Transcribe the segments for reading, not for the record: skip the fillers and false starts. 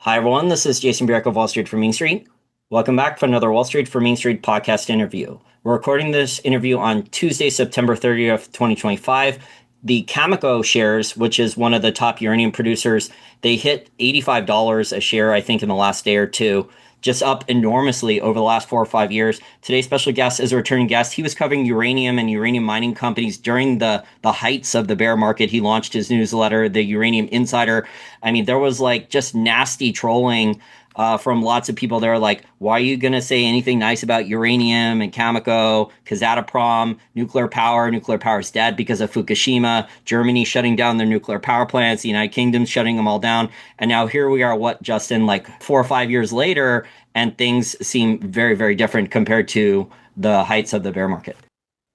Hi, everyone. This is Jason Bierk of Wall Street for Main Street. Welcome back for another Wall Street for Main Street podcast interview. We're recording this interview on Tuesday, September 30th, 2025. The Cameco shares, which is one of the top uranium producers, they hit $85 a share, I think, in the last day or two, just up enormously over the last 4 or 5 years. Today's special guest is a returning guest. He was covering uranium and uranium mining companies during the heights of the bear market. He launched his newsletter, The Uranium Insider. I mean, there was like just nasty trolling from lots of people. They're like, why are you going to say anything nice about uranium and Cameco, Kazatomprom, nuclear power? Nuclear power is dead because of Fukushima, Germany shutting down their nuclear power plants, the United Kingdom's shutting them all down. And now here we are, what, Justin, like 4 or 5 years later, and things seem very, very different compared to the heights of the bear market.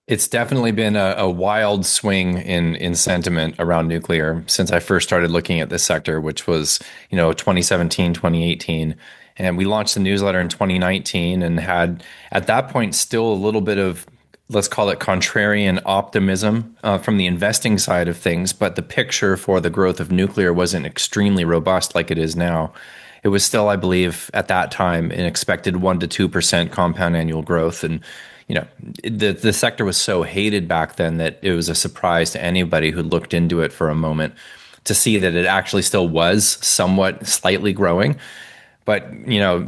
It's definitely been a wild swing in sentiment around nuclear since I first started looking at this sector, which was, 2017, 2018. And we launched the newsletter in 2019 and had at that point still a little bit of, let's call it contrarian optimism from the investing side of things. But the picture for the growth of nuclear wasn't extremely robust like it is now. It was still, I believe, at that time, an expected 1 to 2% compound annual growth. And the sector was so hated back then that it was a surprise to anybody who looked into it for a moment to see that it actually still was somewhat slightly growing. But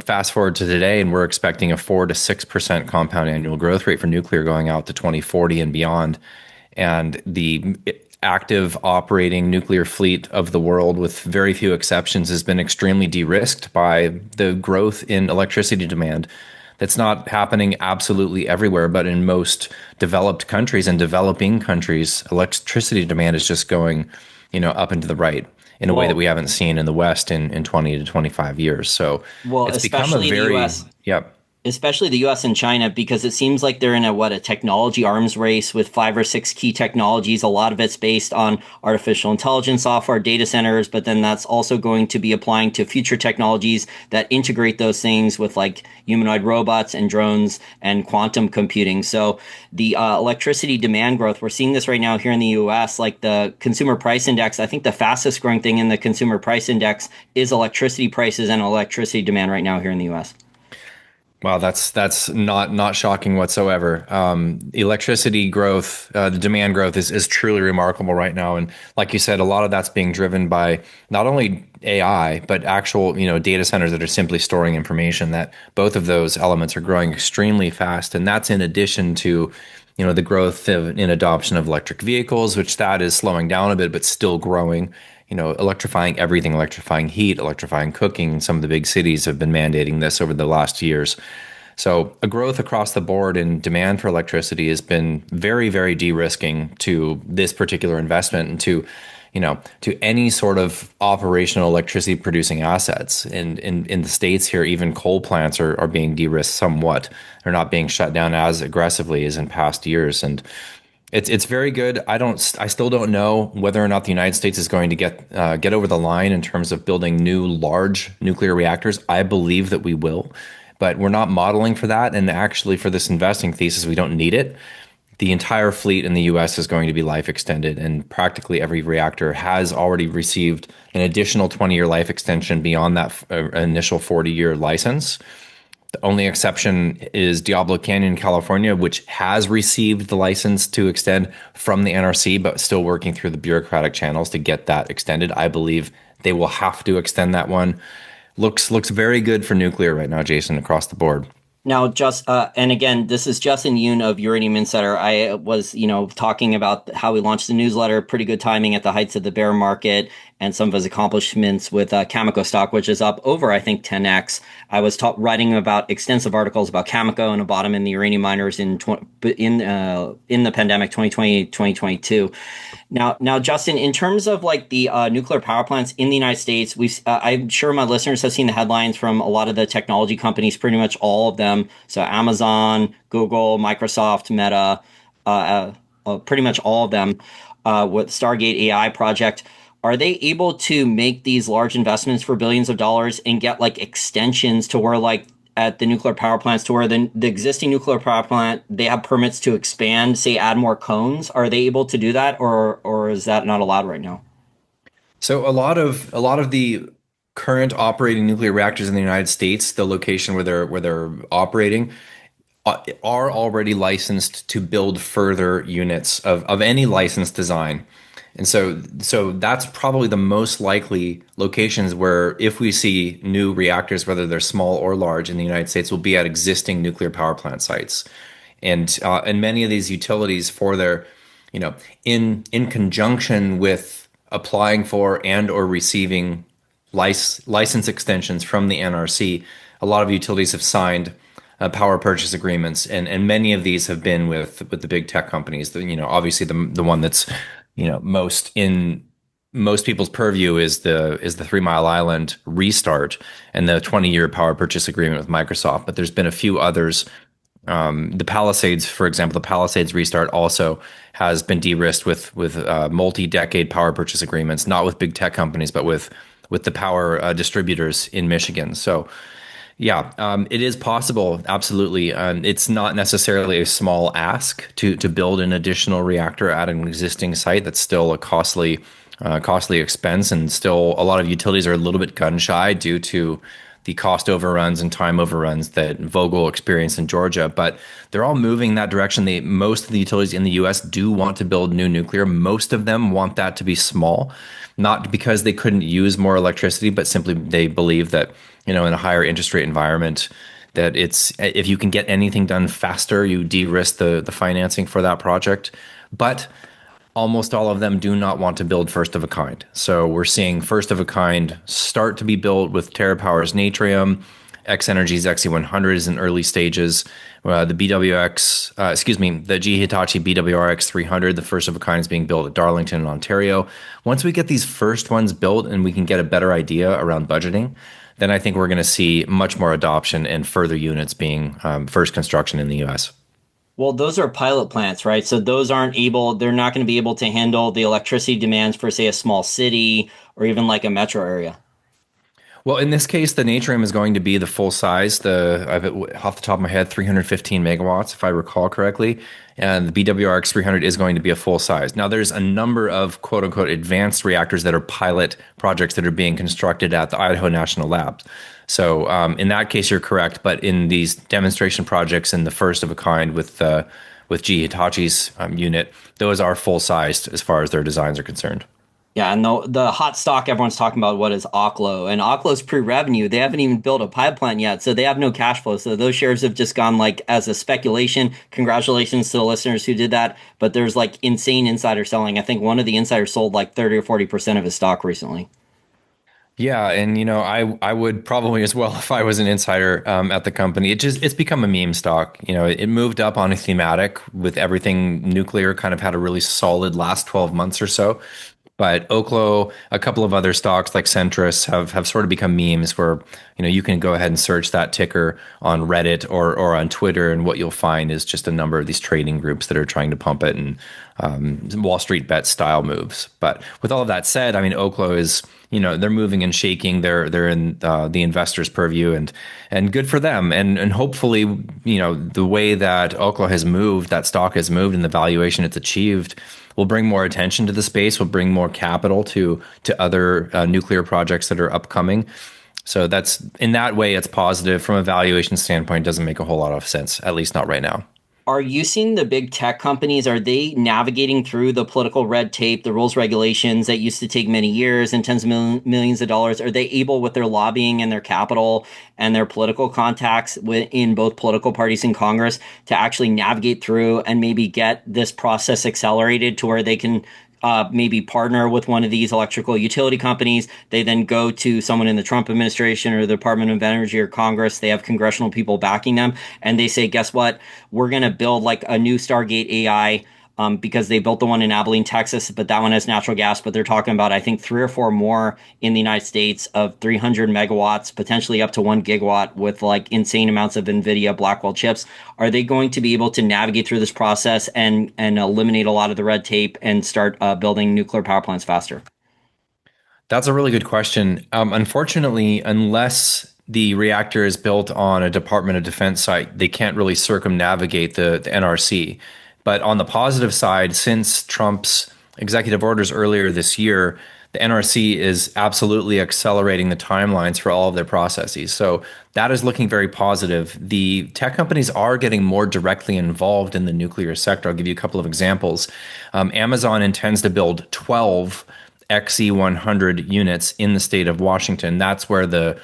fast forward to today, and we're expecting a 4 to 6% compound annual growth rate for nuclear going out to 2040 and beyond. And the active operating nuclear fleet of the world, with very few exceptions, has been extremely de-risked by the growth in electricity demand. That's not happening absolutely everywhere, but in most developed countries and developing countries, electricity demand is just going, up and to the right in a way that Well, we haven't seen in the West in 20 to 25 years. So well, it's become a especially the very, US. yep. Especially the US and China, because it seems like they're in a technology arms race with 5 or 6 key technologies. A lot of it's based on artificial intelligence software, data centers, but then that's also going to be applying to future technologies that integrate those things with like humanoid robots and drones and quantum computing. So the electricity demand growth, we're seeing this right now here in the US, like the consumer price index. I think the fastest growing thing in the consumer price index is electricity prices and electricity demand right now here in the US. Wow, that's not shocking whatsoever. Electricity growth, the demand growth is truly remarkable right now, and like you said, a lot of that's being driven by not only AI but actual data centers that are simply storing information. That both of those elements are growing extremely fast, and that's in addition to the growth in adoption of electric vehicles, which that is slowing down a bit but still growing. Electrifying everything, electrifying heat, electrifying cooking. Some of the big cities have been mandating this over the last years. So a growth across the board in demand for electricity has been very, very de-risking to this particular investment and to any sort of operational electricity producing assets. And in the States here, even coal plants are being de-risked somewhat. They're not being shut down as aggressively as in past years. And it's very good. I still don't know whether or not the United States is going to get over the line in terms of building new large nuclear reactors. I believe that we will, but we're not modeling for that. And actually, for this investing thesis, we don't need it. The entire fleet in the U.S. is going to be life extended, and practically every reactor has already received an additional 20-year life extension beyond that initial 40-year license. The only exception is Diablo Canyon, California, which has received the license to extend from the NRC, but still working through the bureaucratic channels to get that extended. I believe they will have to extend that one. Looks very good for nuclear right now, Jason, across the board. Now, just and again, this is Justin Huhn of Uranium Insider. I was, talking about how we launched the newsletter. Pretty good timing at the heights of the bear market, and some of his accomplishments with Cameco stock, which is up over, I think, 10x. I was writing about extensive articles about Cameco and a bottom in the uranium miners in the pandemic 2020 2022. Now, Justin, in terms of like the nuclear power plants in the United States, I'm sure my listeners have seen the headlines from a lot of the technology companies, pretty much all of them. So Amazon, Google, Microsoft, Meta, pretty much all of them with Stargate AI project. Are they able to make these large investments for billions of dollars and get like extensions to where like at the nuclear power plants to where the existing nuclear power plant, they have permits to expand, say add more cones? Are they able to do that, or is that not allowed right now? So a lot of the current operating nuclear reactors in the United States, the location where they're operating, are already licensed to build further units of any licensed design. And so that's probably the most likely locations where if we see new reactors, whether they're small or large in the United States, will be at existing nuclear power plant sites. And many of these utilities for their, in conjunction with applying for and or receiving license extensions from the NRC, a lot of utilities have signed power purchase agreements, and many of these have been with the big tech companies. Obviously the one that's most in most people's purview is the 3 Mile Island restart and the 20-year power purchase agreement with Microsoft. But there's been a few others. The Palisades, for example, the Palisades restart also has been de-risked with multi-decade power purchase agreements, not with big tech companies, but with the power distributors in Michigan. So, yeah, it is possible. Absolutely, it's not necessarily a small ask to build an additional reactor at an existing site. That's still a costly expense, and still a lot of utilities are a little bit gun shy due to the cost overruns and time overruns that Vogtle experienced in Georgia. But they're all moving in that direction. Most of the utilities in the U.S. do want to build new nuclear. Most of them want that to be small, not because they couldn't use more electricity, but simply they believe that, in a higher interest rate environment, that it's if you can get anything done faster, you de-risk the financing for that project. But almost all of them do not want to build first of a kind. So we're seeing first of a kind start to be built with TerraPower's Natrium, X Energy's XE100 is in early stages. The the GE Hitachi BWRX 300, the first of a kind, is being built at Darlington in Ontario. Once we get these first ones built and we can get a better idea around budgeting, then I think we're going to see much more adoption and further units being first construction in the US. Well, those are pilot plants, right? So they're not going to be able to handle the electricity demands for, say, a small city or even like a metro area. Well, in this case, the Natrium is going to be the full size. I've off the top of my head, 315 megawatts, if I recall correctly, and the BWRX 300 is going to be a full size. Now, there's a number of quote unquote advanced reactors that are pilot projects that are being constructed at the Idaho National Labs. So, in that case, you're correct. But in these demonstration projects, and the first of a kind with GE Hitachi's unit, those are full sized as far as their designs are concerned. Yeah, and the hot stock everyone's talking about what is Oklo, and Oklo's pre-revenue. They haven't even built a pilot plant yet, so they have no cash flow. So those shares have just gone like as a speculation. Congratulations to the listeners who did that, but there's like insane insider selling. I think one of the insiders sold like 30 or 40% of his stock recently. Yeah, and I would probably as well if I was an insider at the company. It's become a meme stock. It moved up on a thematic with everything nuclear. Kind of had a really solid last 12 months or so. But Oklo, a couple of other stocks like Centrus have sort of become memes where, you can go ahead and search that ticker on Reddit or on Twitter, and what you'll find is just a number of these trading groups that are trying to pump it, and Wall Street bet style moves. But with all of that said, I mean, Oklo is, they're moving and shaking. They're in the investors' purview, and good for them. And hopefully, the way that Oklo has moved, that stock has moved, and the valuation it's achieved will bring more attention to the space, will bring more capital to other nuclear projects that are upcoming. So that's, in that way, it's positive. From a valuation standpoint, it doesn't make a whole lot of sense, at least not right now. Are you seeing the big tech companies, are they navigating through the political red tape, the rules, regulations that used to take many years and tens of millions of dollars? Are they able, with their lobbying and their capital and their political contacts in both political parties in Congress, to actually navigate through and maybe get this process accelerated to where they can maybe partner with one of these electrical utility companies? They then go to someone in the Trump administration or the Department of Energy or Congress. They have congressional people backing them, and they say, guess what? We're going to build like a new Stargate AI, because they built the one in Abilene, Texas, but that one has natural gas. But they're talking about, I think, 3 or 4 more in the United States of 300 megawatts, potentially up to 1 gigawatt, with like insane amounts of NVIDIA Blackwell chips. Are they going to be able to navigate through this process and eliminate a lot of the red tape and start building nuclear power plants faster? That's a really good question. Unfortunately, unless the reactor is built on a Department of Defense site, they can't really circumnavigate the NRC. But on the positive side, since Trump's executive orders earlier this year, the NRC is absolutely accelerating the timelines for all of their processes. So that is looking very positive. The tech companies are getting more directly involved in the nuclear sector. I'll give you a couple of examples. Amazon intends to build 12 XE100 units in the state of Washington. That's where the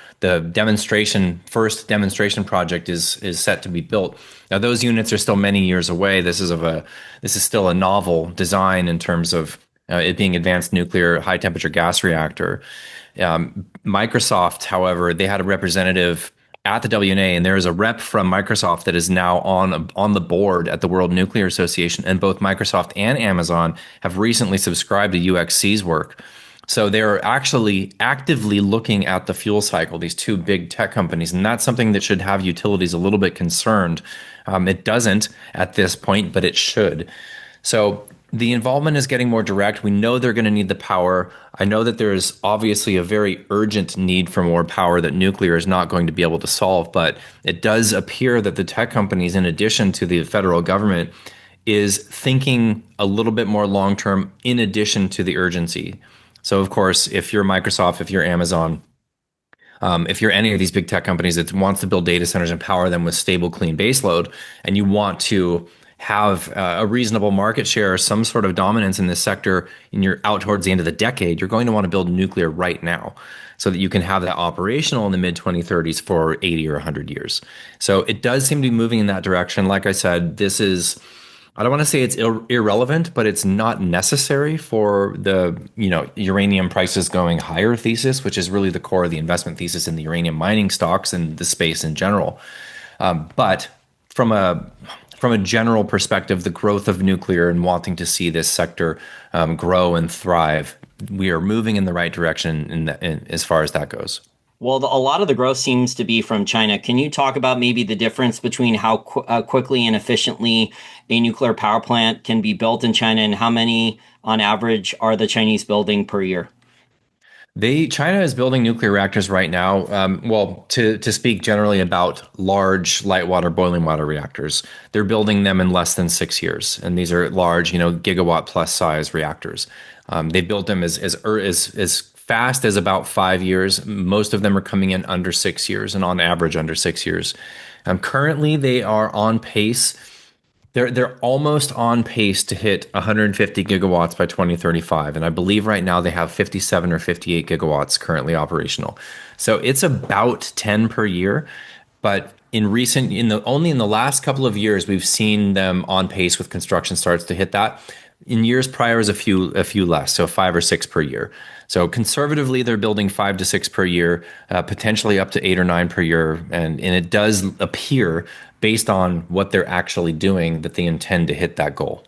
first demonstration project is set to be built. Now those units are still many years away. This is still a novel design in terms of it being advanced nuclear high temperature gas reactor. Microsoft, however, they had a representative at the WNA, and there is a rep from Microsoft that is now on the board at the World Nuclear Association, and both Microsoft and Amazon have recently subscribed to UxC's work. So they're actually actively looking at the fuel cycle, these two big tech companies, and that's something that should have utilities a little bit concerned. It doesn't at this point, but it should. So the involvement is getting more direct. We know they're going to need the power. I know that there is obviously a very urgent need for more power that nuclear is not going to be able to solve, but it does appear that the tech companies, in addition to the federal government, is thinking a little bit more long term in addition to the urgency. So, of course, if you're Microsoft, if you're Amazon, if you're any of these big tech companies that wants to build data centers and power them with stable, clean baseload, and you want to have a reasonable market share, some sort of dominance in this sector, and you're out towards the end of the decade, you're going to want to build nuclear right now so that you can have that operational in the mid 2030s for 80 or 100 years. So it does seem to be moving in that direction. Like I said, this is, I don't want to say it's irrelevant, but it's not necessary for the uranium prices going higher thesis, which is really the core of the investment thesis in the uranium mining stocks and the space in general. But from a general perspective, the growth of nuclear and wanting to see this sector grow and thrive, we are moving in the right direction as far as that goes. Well, a lot of the growth seems to be from China. Can you talk about maybe the difference between how quickly and efficiently a nuclear power plant can be built in China, and how many on average are the Chinese building per year? China is building nuclear reactors right now. Well, to speak generally about large light water, boiling water reactors, they're building them in less than 6 years, and these are large, gigawatt plus size reactors. They built them as fast as about 5 years. Most of them are coming in under 6 years, and on average under 6 years. Currently, they are on pace. They're almost on pace to hit 150 gigawatts by 2035, and I believe right now they have 57 or 58 gigawatts currently operational. So it's about 10 per year, but only in the last couple of years we've seen them on pace with construction starts to hit that. In years prior is a few less, so 5 or 6 per year. So conservatively, they're building 5 to 6 per year, potentially up to 8 or 9 per year, and it does appear, based on what they're actually doing, that they intend to hit that goal.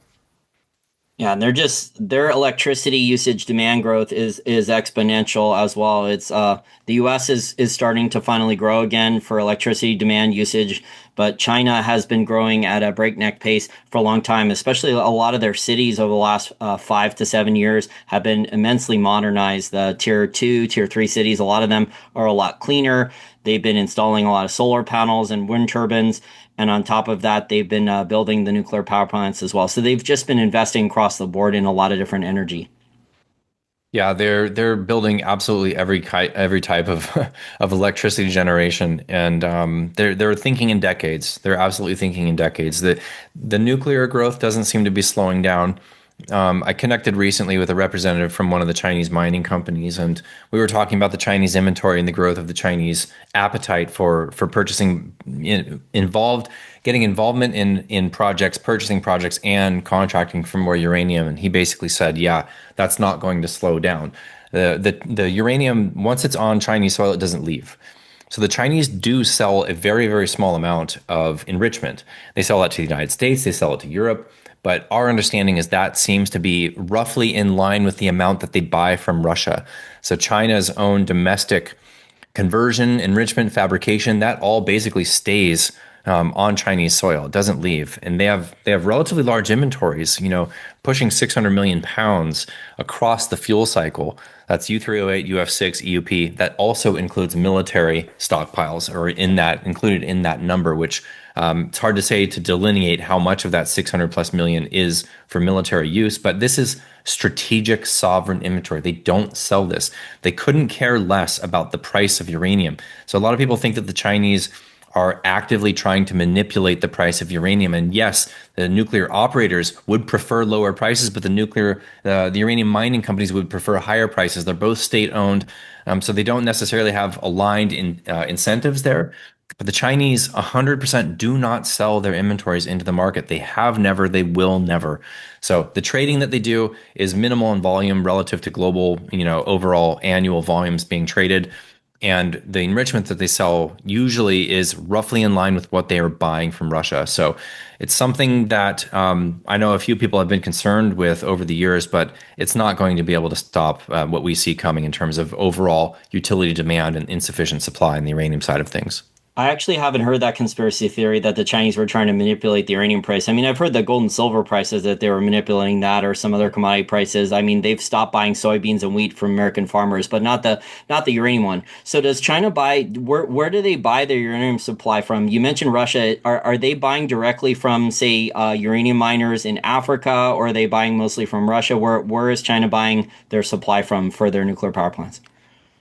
Yeah, and their electricity usage demand growth is exponential as well. It's the US is starting to finally grow again for electricity demand usage, but China has been growing at a breakneck pace for a long time. Especially a lot of their cities over the last 5 to 7 years have been immensely modernized. The tier 2, tier 3 cities, a lot of them are a lot cleaner. They've been installing a lot of solar panels and wind turbines. And on top of that, they've been building the nuclear power plants as well. So they've just been investing across the board in a lot of different energy. Yeah, they're building absolutely every type of of electricity generation, and they're thinking in decades. They're absolutely thinking in decades. The nuclear growth doesn't seem to be slowing down. I connected recently with a representative from one of the Chinese mining companies, and we were talking about the Chinese inventory and the growth of the Chinese appetite for purchasing getting involvement in projects, purchasing projects, and contracting for more uranium. And he basically said, "Yeah, that's not going to slow down. The uranium, once it's on Chinese soil, it doesn't leave." So the Chinese do sell a very, very small amount of enrichment. They sell that to the United States, they sell it to Europe. But our understanding is that seems to be roughly in line with the amount that they buy from Russia. So China's own domestic conversion, enrichment, fabrication, that all basically stays on Chinese soil. It doesn't leave, and they have relatively large inventories. Pushing 600 million pounds across the fuel cycle. That's U3O8, UF6, EUP. That also includes military stockpiles, or included in that number, which it's hard to say to delineate how much of that 600 plus million is for military use, but this is strategic sovereign inventory. They don't sell this. They couldn't care less about the price of uranium. So a lot of people think that the Chinese are actively trying to manipulate the price of uranium. And yes, the nuclear operators would prefer lower prices, but the uranium mining companies would prefer higher prices. They're both state owned, so they don't necessarily have aligned incentives there. But the Chinese 100% do not sell their inventories into the market. They have never, they will never. So the trading that they do is minimal in volume relative to global, overall annual volumes being traded. And the enrichment that they sell usually is roughly in line with what they are buying from Russia. So it's something that I know a few people have been concerned with over the years, but it's not going to be able to stop what we see coming in terms of overall utility demand and insufficient supply in the uranium side of things. I actually haven't heard that conspiracy theory that the Chinese were trying to manipulate the uranium price. I mean, I've heard the gold and silver prices that they were manipulating that or some other commodity prices. I mean, they've stopped buying soybeans and wheat from American farmers, but not the uranium one. So does China buy where do they buy their uranium supply from? You mentioned Russia. Are they buying directly from, say, uranium miners in Africa, or are they buying mostly from Russia? Where is China buying their supply from for their nuclear power plants?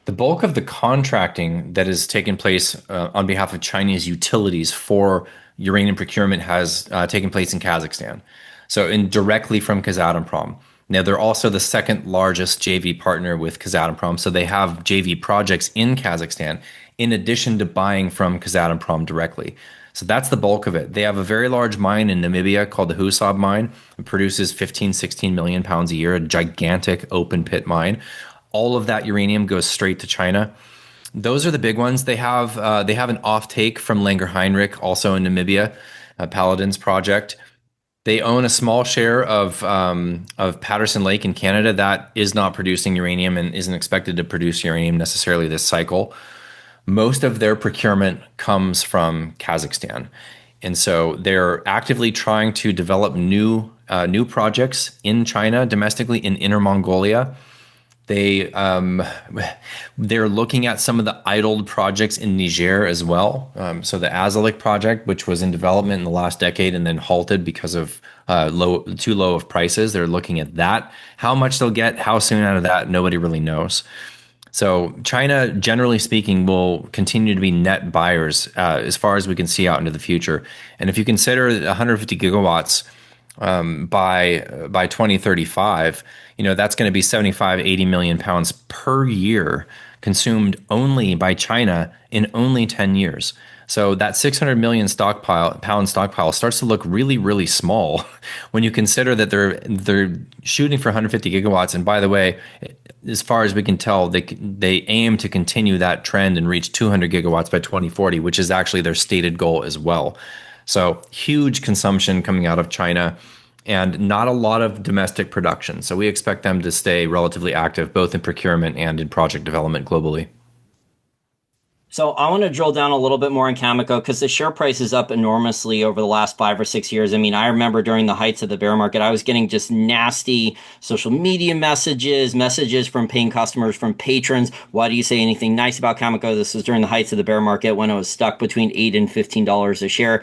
The bulk of the contracting that has taken place on behalf of Chinese utilities for uranium procurement has taken place in Kazakhstan. So, directly from Kazatomprom. Now, they're also the second largest JV partner with Kazatomprom. So, they have JV projects in Kazakhstan in addition to buying from Kazatomprom directly. So, that's the bulk of it. They have a very large mine in Namibia called the Husab mine. It produces 15, 16 million pounds a year, a gigantic open pit mine. All of that uranium goes straight to China. Those are the big ones. They have an offtake from Langer Heinrich, also in Namibia, Paladin's project. They own a small share of Patterson Lake in Canada that is not producing uranium and isn't expected to produce uranium necessarily this cycle. Most of their procurement comes from Kazakhstan, and so they're actively trying to develop new projects in China domestically in Inner Mongolia. They're looking at some of the idled projects in Niger as well. So the Azalik project, which was in development in the last decade and then halted because of too low of prices, they're looking at that. How much they'll get, how soon out of that, nobody really knows. So China, generally speaking, will continue to be net buyers as far as we can see out into the future. And if you consider 150 gigawatts by 2035, that's going to be 75, 80 million pounds per year consumed only by China in only 10 years. So that 600 million pound stockpile starts to look really, really small when you consider that they're shooting for 150 gigawatts. And by the way, as far as we can tell, they aim to continue that trend and reach 200 gigawatts by 2040, which is actually their stated goal as well. So huge consumption coming out of China and not a lot of domestic production. So we expect them to stay relatively active both in procurement and in project development globally. So I want to drill down a little bit more in Cameco because the share price is up enormously over the last 5 or 6 years. I mean, I remember during the heights of the bear market, I was getting just nasty social media messages from paying customers, from patrons. Why do you say anything nice about Cameco? This was during the heights of the bear market when it was stuck between $8 and $15 a share.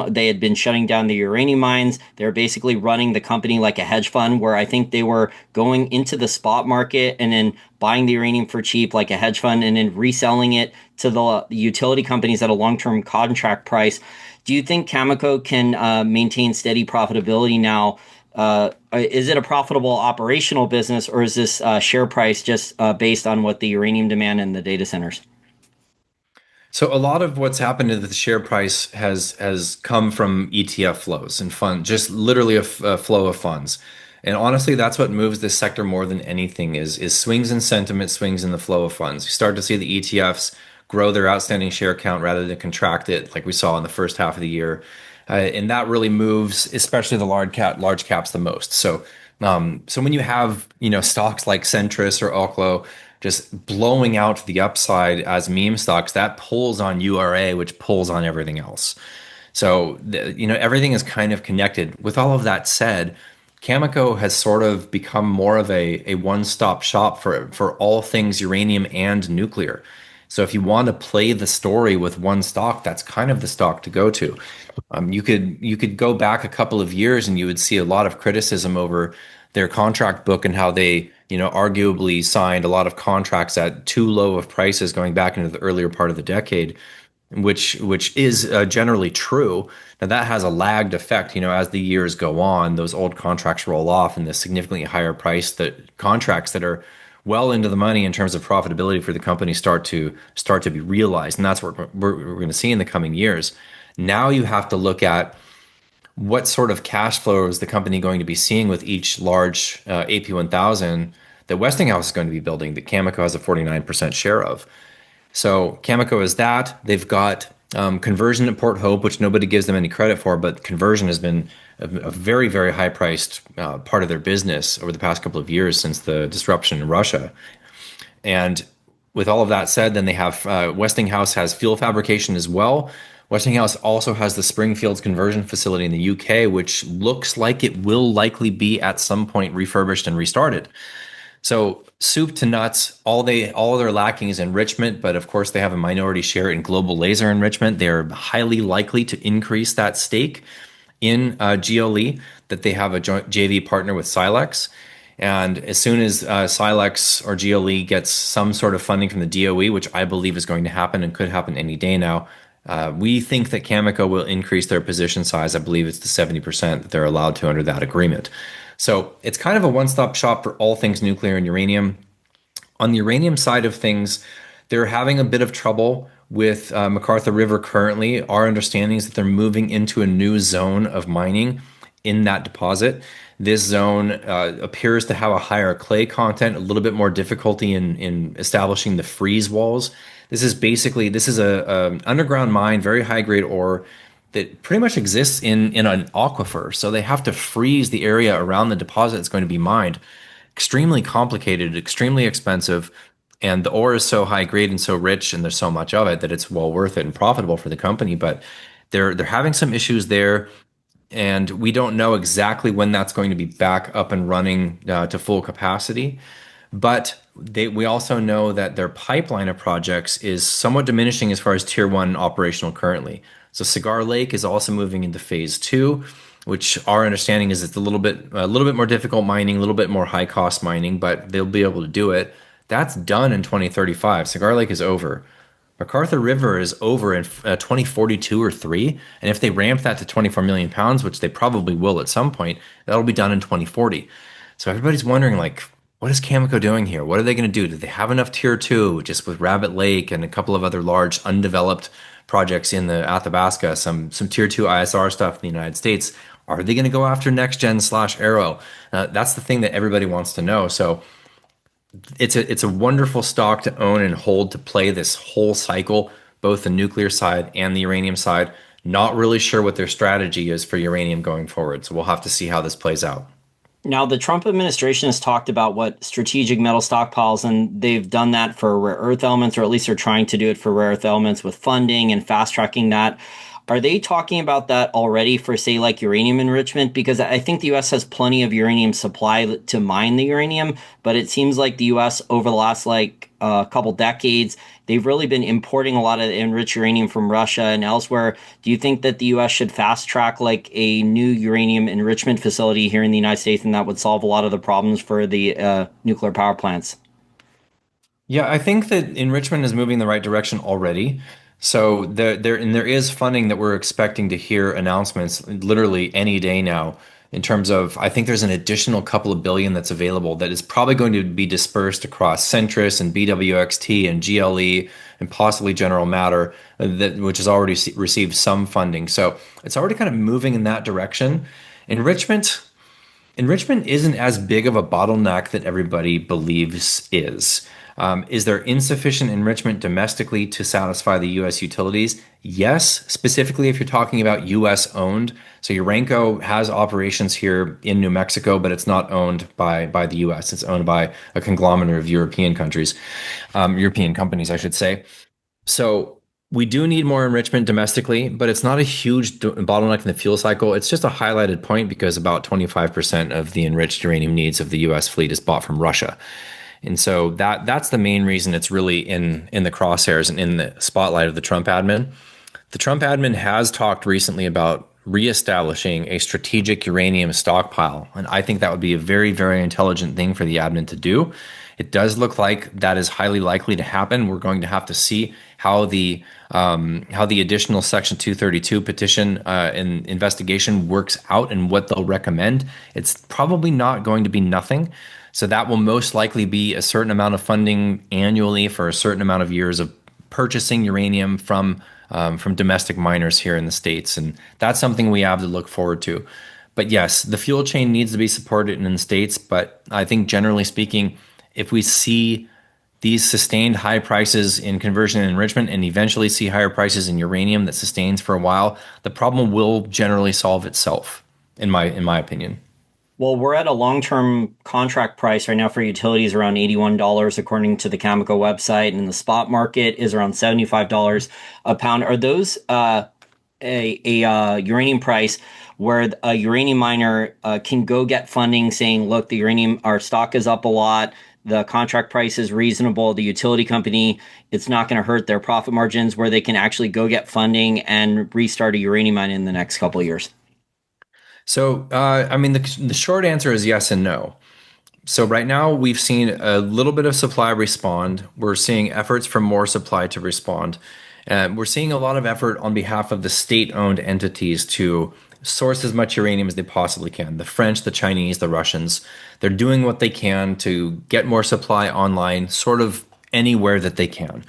They had been shutting down the uranium mines. They were basically running the company like a hedge fund, where I think they were going into the spot market and then buying the uranium for cheap like a hedge fund and then reselling it to the utility companies at a long-term contract price. Do you think Cameco can maintain steady profitability now? Is it a profitable operational business, or is this share price just based on what the uranium demand in the data centers? So a lot of what's happened to the share price has come from ETF flows and fund, just literally a flow of funds. And honestly, that's what moves this sector more than anything is swings in sentiment, swings in the flow of funds. You start to see the ETFs grow their outstanding share count rather than contract it, like we saw in the first half of the year, and that really moves, especially the large caps, the most. So when you have stocks like Centrus or Oklo just blowing out the upside as meme stocks, that pulls on URA, which pulls on everything else. So, everything is kind of connected. With all of that said, Cameco has sort of become more of a one-stop shop for all things uranium and nuclear. So if you want to play the story with one stock, that's kind of the stock to go to. You could go back a couple of years and you would see a lot of criticism over their contract book and how they, arguably signed a lot of contracts at too low of prices going back into the earlier part of the decade, which is generally true. Now that has a lagged effect, as the years go on, those old contracts roll off, and the significantly higher price that contracts that are well into the money in terms of profitability for the company start to be realized, and that's what we're going to see in the coming years. Now you have to look at what sort of cash flow is the company going to be seeing with each large AP1000 that Westinghouse is going to be building that Cameco has a 49% share of. So Cameco is that. They've got conversion at Port Hope, which nobody gives them any credit for, but conversion has been a very, very high priced part of their business over the past couple of years since the disruption in Russia. And with all of that said, then they have Westinghouse has fuel fabrication as well. Westinghouse also has the Springfields conversion facility in the UK, which looks like it will likely be at some point refurbished and restarted. So soup to nuts, all they're lacking is enrichment, but of course they have a minority share in global laser enrichment. They're highly likely to increase that stake in GLE, that they have a joint JV partner with Silex. And as soon as Silex or GLE gets some sort of funding from the DOE, which I believe is going to happen and could happen any day now, we think that Cameco will increase their position size. I believe it's to 70% that they're allowed to under that agreement. So it's kind of a one-stop shop for all things nuclear and uranium. On the uranium side of things, they're having a bit of trouble with McArthur River currently. Our understanding is that they're moving into a new zone of mining in that deposit. This zone appears to have a higher clay content, a little bit more difficulty in establishing the freeze walls. This is a underground mine, very high grade ore that pretty much exists in an aquifer. So they have to freeze the area around the deposit that's going to be mined. Extremely complicated, extremely expensive, and the ore is so high grade and so rich, and there's so much of it that it's well worth it and profitable for the company. But they're having some issues there, and we don't know exactly when that's going to be back up and running to full capacity. But we also know that their pipeline of projects is somewhat diminishing as far as tier one operational currently. So Cigar Lake is also moving into phase two, which our understanding is it's a little bit more difficult mining, a little bit more high cost mining, but they'll be able to do it. That's done in 2035. Cigar Lake is over. McArthur River is over in 2042 or 3. And if they ramp that to 24 million pounds, which they probably will at some point, that'll be done in 2040. So everybody's wondering, like, what is Cameco doing here? What are they going to do? Do they have enough tier two just with Rabbit Lake and a couple of other large undeveloped projects in the Athabasca, some tier two ISR stuff in the United States? Are they going to go after next gen / Arrow? That's the thing that everybody wants to know. So it's a wonderful stock to own and hold to play this whole cycle, both the nuclear side and the uranium side. Not really sure what their strategy is for uranium going forward. So we'll have to see how this plays out. Now, the Trump administration has talked about what strategic metal stockpiles, and they've done that for rare earth elements, or at least they're trying to do it for rare earth elements with funding and fast tracking that. Are they talking about that already for, say, like uranium enrichment? Because I think the U.S. has plenty of uranium supply to mine the uranium, but it seems like the U.S. over the last couple decades, they've really been importing a lot of enriched uranium from Russia and elsewhere. Do you think that the U.S. should fast track like a new uranium enrichment facility here in the United States, and that would solve a lot of the problems for the nuclear power plants? Yeah, I think that enrichment is moving in the right direction already. So there is funding that we're expecting to hear announcements literally any day now in terms of, I think there's an additional couple of billion that's available that is probably going to be dispersed across Centrus and BWXT and GLE and possibly General Matter, which has already received some funding. So it's already kind of moving in that direction. Enrichment Enrichment isn't as big of a bottleneck that everybody believes is. Is there insufficient enrichment domestically to satisfy the U.S. utilities? Yes, specifically if you're talking about U.S. owned. So Urenco has operations here in New Mexico, but it's not owned by the U.S. It's owned by a conglomerate of European countries, European companies, I should say. So We do need more enrichment domestically, but it's not a huge bottleneck in the fuel cycle. It's just a highlighted point because about 25% of the enriched uranium needs of the US fleet is bought from Russia. And so that's the main reason it's really in the crosshairs and in the spotlight of the Trump admin. The Trump admin has talked recently about reestablishing a strategic uranium stockpile, and I think that would be a very, very intelligent thing for the admin to do. It does look like that is highly likely to happen. We're going to have to see how the additional Section 232 petition and investigation works out and what they'll recommend. It's probably not going to be nothing. So that will most likely be a certain amount of funding annually for a certain amount of years of purchasing uranium from domestic miners here in the States. And that's something we have to look forward to. But yes, the fuel chain needs to be supported in the States. But I think generally speaking, if we see these sustained high prices in conversion and enrichment and eventually see higher prices in uranium that sustains for a while, the problem will generally solve itself, in my opinion. Well, we're at a long-term contract price right now for utilities around $81 according to the Cameco website, and the spot market is around $75 a pound. Are those a uranium price where a uranium miner can go get funding saying, look, the uranium, our stock is up a lot, the contract price is reasonable, the utility company, it's not going to hurt their profit margins, where they can actually go get funding and restart a uranium mine in the next couple of years? So, I mean, the short answer is yes and no. So right now we've seen a little bit of supply respond. We're seeing efforts for more supply to respond. And we're seeing a lot of effort on behalf of the state-owned entities to source as much uranium as they possibly can. The French, the Chinese, the Russians, they're doing what they can to get more supply online, sort of anywhere that they can.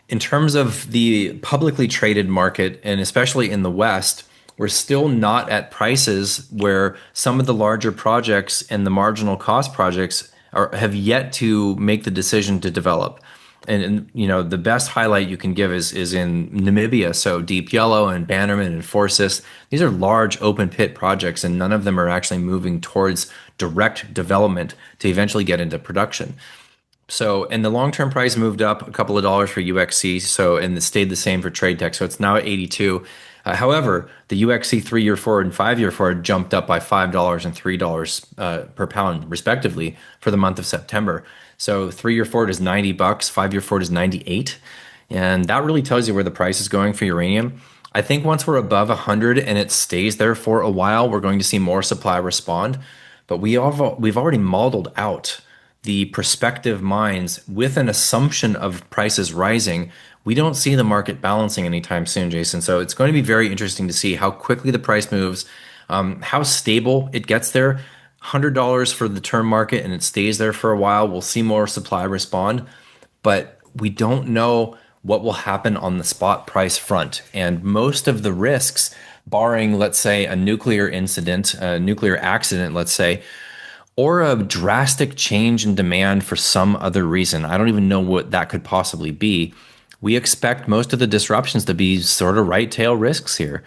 In terms of the publicly traded market, and especially in the West, we're still not at prices where some of the larger projects and the marginal cost projects have yet to make the decision to develop. And you know, the best highlight you can give is in Namibia. So Deep Yellow and Bannerman and Forsyth, these are large open pit projects, and none of them are actually moving towards direct development to eventually get into production. So, and the long-term price moved up a couple of dollars for UXC. So, and it stayed the same for Trade Tech. So it's now at 82. However, the UXC 3-year forward and 5-year forward jumped up by $5 and $3 per pound, respectively, for the month of September. So 3-year forward is $90, 5-year forward is 98. And that really tells you where the price is going for uranium. I think once we're above 100 and it stays there for a while, we're going to see more supply respond. But we've already modeled out the prospective mines with an assumption of prices rising. We don't see the market balancing anytime soon, Jason. So it's going to be very interesting to see how quickly the price moves, how stable it gets there. $100 for the term market and it stays there for a while. We'll see more supply respond, but we don't know what will happen on the spot price front. And most of the risks, barring, let's say, a nuclear incident, a nuclear accident, let's say, or a drastic change in demand for some other reason. I don't even know what that could possibly be. We expect most of the disruptions to be sort of right tail risks here.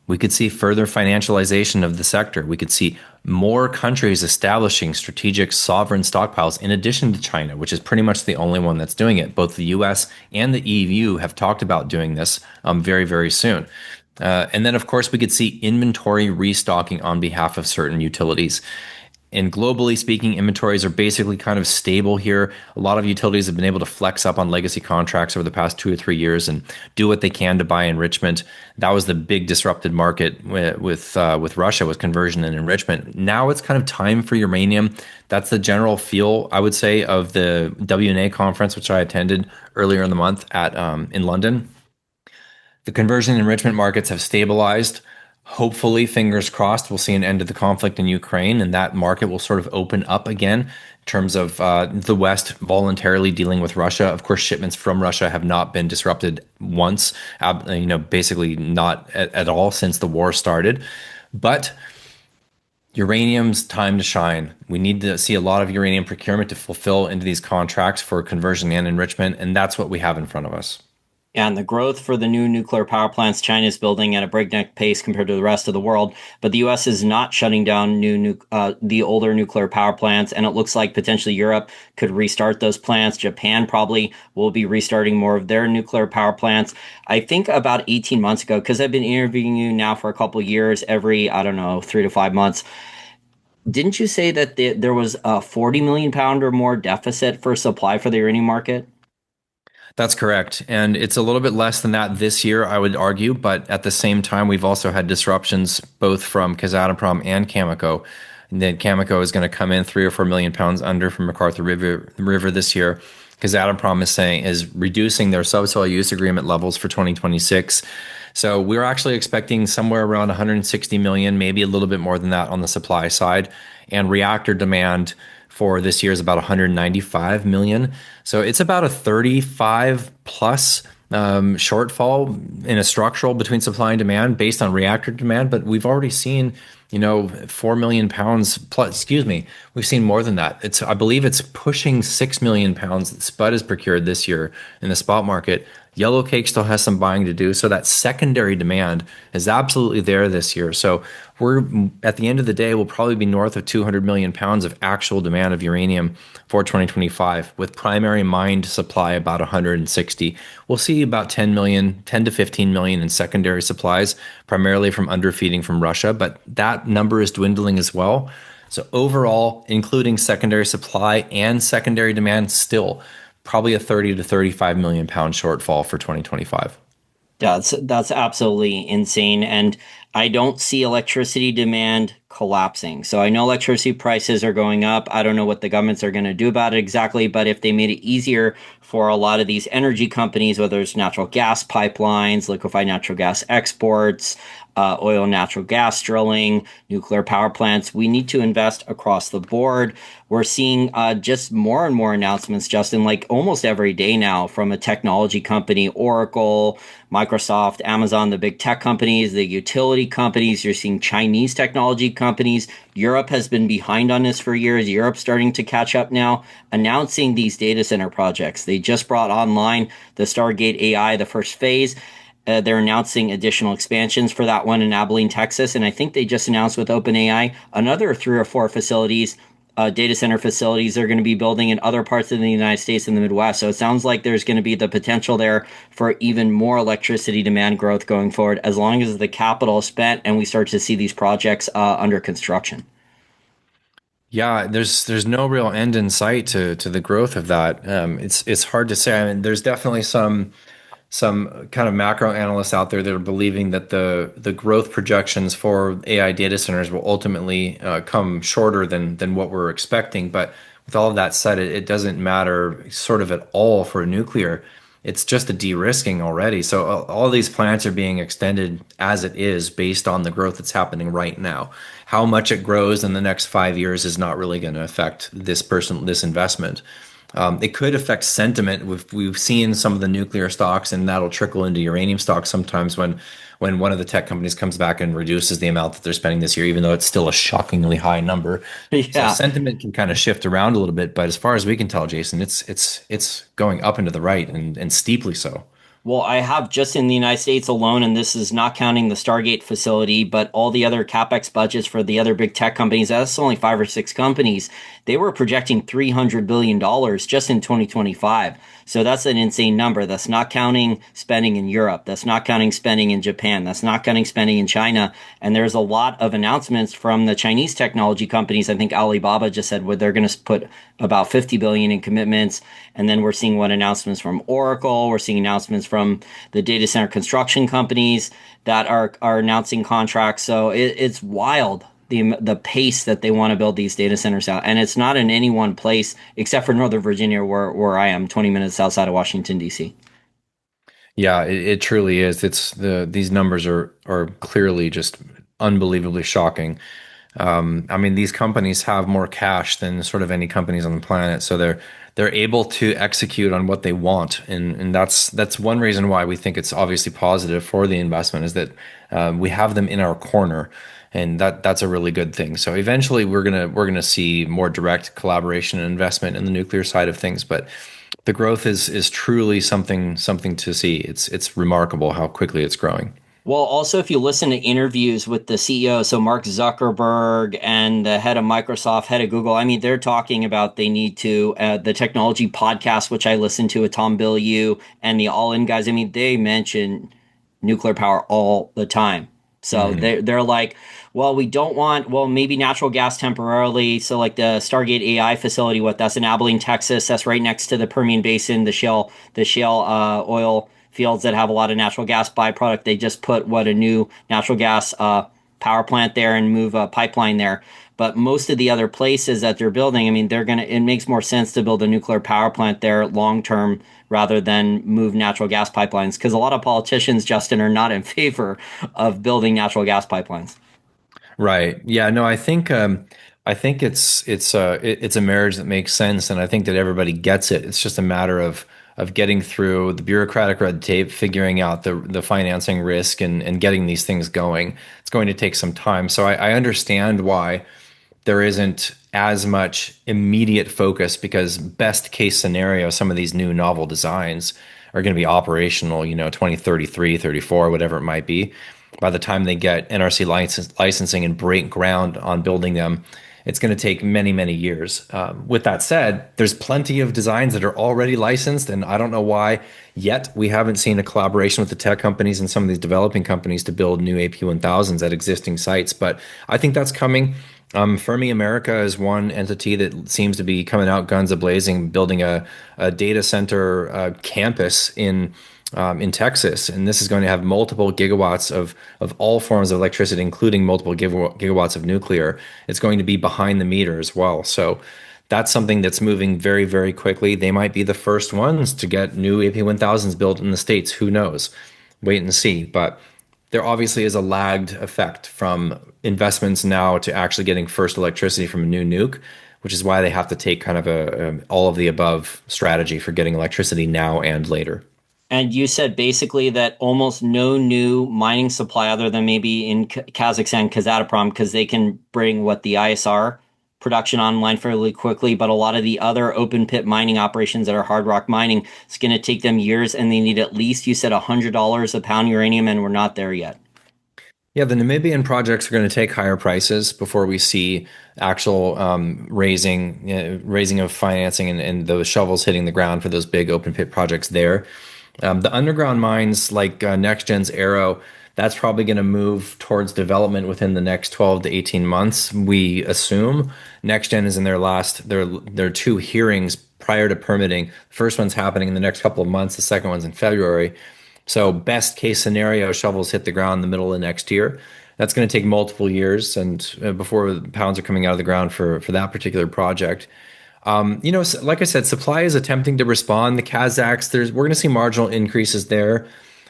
We could see further financialization of the sector. We could see more countries establishing strategic sovereign stockpiles in addition to China, which is pretty much the only one that's doing it. Both the US and the EU have talked about doing this very, very soon. And then, of course, we could see inventory restocking on behalf of certain utilities. And globally speaking, inventories are basically kind of stable here. A lot of utilities have been able to flex up on legacy contracts over the past 2 or 3 years and do what they can to buy enrichment. That was the big disrupted market with Russia, was conversion and enrichment. Now it's kind of time for uranium. That's the general feel, I would say, of the WNA conference, which I attended earlier in the month at in London. The conversion and enrichment markets have stabilized. Hopefully, fingers crossed, we'll see an end to the conflict in Ukraine and that market will sort of open up again in terms of the West voluntarily dealing with Russia. Of course, shipments from Russia have not been disrupted once, basically not at all since the war started. But uranium's time to shine. We need to see a lot of uranium procurement to fulfill into these contracts for conversion and enrichment, and that's what we have in front of us. And the growth for the new nuclear power plants China is building at a breakneck pace compared to the rest of the world. But the U.S. is not shutting down the older nuclear power plants, and it looks like potentially Europe could restart those plants. Japan probably will be restarting more of their nuclear power plants. I think about 18 months ago, because I've been interviewing you now for a couple years, every I don't know 3 to 5 months. Didn't you say that there was a 40 million pound or more deficit for supply for the uranium market? That's correct. And it's a little bit less than that this year, I would argue. But at the same time, we've also had disruptions both from Kazatomprom and Cameco. And then Cameco is going to come in 3 or 4 million pounds under from McArthur River this year. Kazatomprom is reducing their subsoil use agreement levels for 2026. So we're actually expecting somewhere around 160 million, maybe a little bit more than that on the supply side. And reactor demand for this year is about 195 million. So it's about a 35 plus shortfall in a structural between supply and demand based on reactor demand. But we've already seen, 4 million pounds plus, excuse me, we've seen more than that. I believe it's pushing 6 million pounds that Spud has procured this year in the spot market. Yellowcake still has some buying to do. So that secondary demand is absolutely there this year. So we're at the end of the day, we'll probably be north of 200 million pounds of actual demand of uranium for 2025, with primary mined supply about 160. We'll see about 10 million, 10 to 15 million in secondary supplies, primarily from underfeeding from Russia, but that number is dwindling as well. So overall, including secondary supply and secondary demand, still probably a 30 to 35 million pound shortfall for 2025. That's absolutely insane. And I don't see electricity demand collapsing. So I know electricity prices are going up. I don't know what the governments are going to do about it exactly, but if they made it easier for a lot of these energy companies, whether it's natural gas pipelines, liquefied natural gas exports, oil and natural gas drilling, nuclear power plants, we need to invest across the board. We're seeing just more and more announcements, Justin, like almost every day now from a technology company, Oracle, Microsoft, Amazon, the big tech companies, the utility companies. You're seeing Chinese technology companies. Europe has been behind on this for years. Europe's starting to catch up now, announcing these data center projects. They just brought online the Stargate AI, the first phase. They're announcing additional expansions for that one in Abilene, Texas. And I think they just announced with OpenAI another 3 or 4 facilities, data center facilities they're going to be building in other parts of the United States in the Midwest. So it sounds like there's going to be the potential there for even more electricity demand growth going forward, as long as the capital is spent and we start to see these projects under construction. Yeah, there's no real end in sight to the growth of that. It's hard to say. I mean, there's definitely some kind of macro analysts out there that are believing that the growth projections for AI data centers will ultimately come shorter than what we're expecting. But with all of that said, it doesn't matter sort of at all for nuclear. It's just a de-risking already. So all these plants are being extended as it is based on the growth that's happening right now. How much it grows in the next 5 years is not really going to affect this investment. It could affect sentiment. We've seen some of the nuclear stocks, and that'll trickle into uranium stocks sometimes when one of the tech companies comes back and reduces the amount that they're spending this year, even though it's still a shockingly high number. So Yeah. sentiment can kind of shift around a little bit, but as far as we can tell, Jason, it's going up and to the right and steeply so. Well, I have just in the United States alone, and this is not counting the Stargate facility, but all the other CapEx budgets for the other big tech companies, that's only 5 or 6 companies. They were projecting $300 billion just in 2025. So that's an insane number. That's not counting spending in Europe. That's not counting spending in Japan. That's not counting spending in China. And there's a lot of announcements from the Chinese technology companies. I think Alibaba just said where they're going to put about 50 billion in commitments. And then we're seeing what announcements from Oracle. We're seeing announcements from the data center construction companies that are announcing contracts. So it's wild the pace that they want to build these data centers out, and it's not in any one place except for Northern Virginia, where I am, 20 minutes outside of Washington D.C. Yeah, it truly is. These numbers are clearly just unbelievably shocking. I mean, these companies have more cash than sort of any companies on the planet, so they're able to execute on what they want, and that's one reason why we think it's obviously positive for the investment is that we have them in our corner, and that's a really good thing. So eventually, we're gonna see more direct collaboration and investment in the nuclear side of things, but The growth is truly something to see. It's remarkable how quickly it's growing. Well, also, if you listen to interviews with the CEO, so Mark Zuckerberg and the head of Microsoft, head of Google, I mean, they're talking about they need to, the technology podcast, which I listen to with Tom Bilyeu and the All In guys, I mean, they mention nuclear power all the time. So Hmm. they're like, well, we don't want, well, maybe natural gas temporarily. So like the Stargate AI facility, what that's in Abilene, Texas, that's right next to the Permian Basin, the shale oil fields that have a lot of natural gas byproduct. They just put what a new natural gas power plant there and move a pipeline there. But most of the other places that they're building, I mean, it makes more sense to build a nuclear power plant there long term rather than move natural gas pipelines. Because a lot of politicians, Justin, are not in favor of building natural gas pipelines. Right. Yeah, no, I think it's a marriage that makes sense, and I think that everybody gets it. It's just a matter of getting through the bureaucratic red tape, figuring out the financing risk and getting these things going. It's going to take some time. So I understand why there isn't as much immediate focus because best case scenario, some of these new novel designs are going to be operational, 2033, 34, whatever it might be. By the time they get NRC licensing and break ground on building them, it's going to take many, many years. With that said, there's plenty of designs that are already licensed, and I don't know why yet we haven't seen a collaboration with the tech companies and some of these developing companies to build new AP1000s at existing sites. But I think that's coming. Fermi America is one entity that seems to be coming out guns a-blazing, building a data center campus in Texas, and this is going to have multiple gigawatts of all forms of electricity, including multiple gigawatts of nuclear. It's going to be behind the meter as well. So that's something that's moving very, very quickly. They might be the first ones to get new AP1000s built in the States. Who knows? Wait and see. But there obviously is a lagged effect from investments now to actually getting first electricity from a new nuke, which is why they have to take kind of a all of the above strategy for getting electricity now and later. And you said basically that almost no new mining supply other than maybe in Kazakhstan, Kazatomprom, because they can bring what the ISR production online fairly quickly. But a lot of the other open pit mining operations that are hard rock mining, it's going to take them years and they need at least, you said, $100 a pound uranium, and we're not there yet. Yeah, the Namibian projects are going to take higher prices before we see actual raising of financing and those shovels hitting the ground for those big open pit projects there. The underground mines like NextGen's Arrow, that's probably going to move towards development within the next 12 to 18 months. We assume NextGen is in their two hearings prior to permitting. The first one's happening in the next couple of months. The second one's in February. So best case scenario, shovels hit the ground in the middle of next year. That's going to take multiple years, and before the pounds are coming out of the ground for that particular project. Like I said, supply is attempting to respond. The Kazakhs, we're going to see marginal increases there.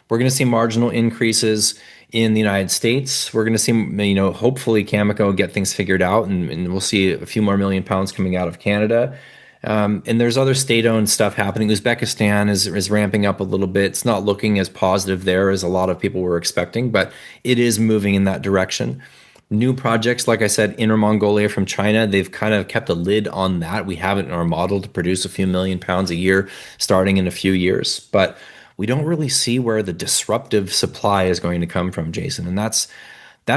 We're going to see marginal increases in the United States. We're going to see, hopefully Cameco get things figured out, and we'll see a few more million pounds coming out of Canada. And there's other state-owned stuff happening. Uzbekistan is ramping up a little bit. It's not looking as positive there as a lot of people were expecting, but it is moving in that direction. New projects, like I said, Inner Mongolia from China, they've kind of kept a lid on that. We have it in our model to produce a few million pounds a year starting in a few years, but we don't really see where the disruptive supply is going to come from, Jason. And that's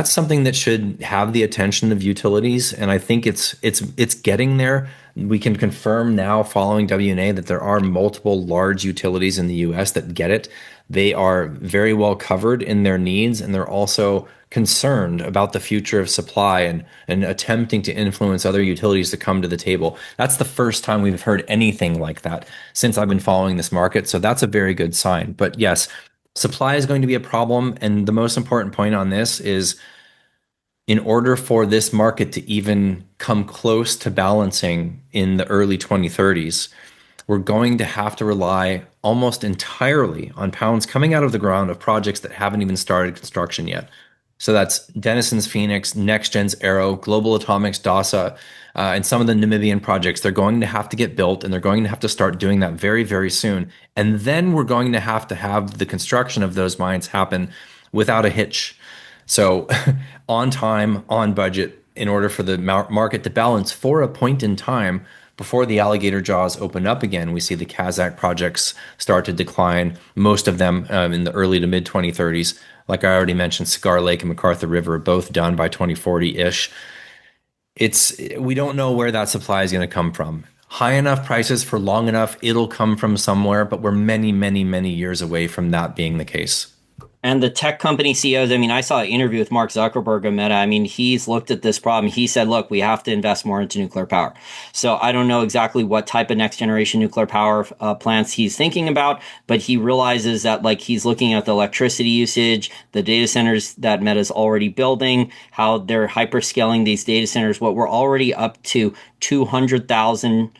something that should have the attention of utilities, and I think it's getting there. We can confirm now, following WNA, that there are multiple large utilities in the U.S. that get it. They are very well covered in their needs, and they're also concerned about the future of supply and attempting to influence other utilities to come to the table. That's the first time we've heard anything like that since I've been following this market. So that's a very good sign. But yes, supply is going to be a problem. And the most important point on this is in order for this market to even come close to balancing in the early 2030s, we're going to have to rely almost entirely on pounds coming out of the ground of projects that haven't even started construction yet. So that's Denison's Phoenix, NextGen's Arrow, Global Atomics, DASA, and some of the Namibian projects. They're going to have to get built, and they're going to have to start doing that very, very soon. And then we're going to have the construction of those mines happen without a hitch. So on time, on budget, in order for the market to balance for a point in time before the alligator jaws open up again, we see the Kazakh projects start to decline, most of them in the early to mid 2030s. Like I already mentioned, Cigar Lake and MacArthur River are both done by 2040-ish. We don't know where that supply is going to come from. High enough prices for long enough, it'll come from somewhere, but we're many, many, many years away from that being the case. And the tech company CEOs, I mean, I saw an interview with Mark Zuckerberg of Meta. I mean, he's looked at this problem. He said, look, we have to invest more into nuclear power. So I don't know exactly what type of next generation nuclear power plants he's thinking about, but he realizes that like he's looking at the electricity usage, the data centers that Meta's already building, how they're hyperscaling these data centers, what we're already up to 200,000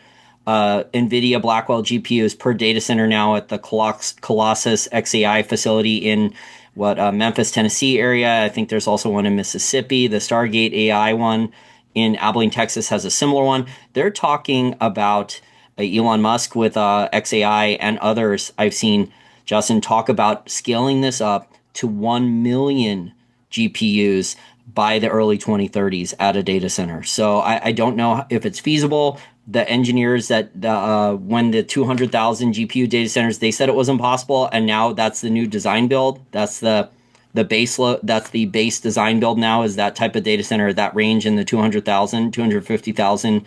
NVIDIA Blackwell GPUs per data center now at the Colossus XAI facility in Memphis, Tennessee area. I think there's also one in Mississippi. The Stargate AI one in Abilene, Texas has a similar one. They're talking about Elon Musk with XAI and others. I've seen Justin talk about scaling this up to 1 million GPUs by the early 2030s at a data center. So I don't know if it's feasible. The engineers when the 200,000 GPU data centers, they said it was impossible, and now that's the new design build. That's the that's the base design build now, is that type of data center, that range in the 200,000, 250,000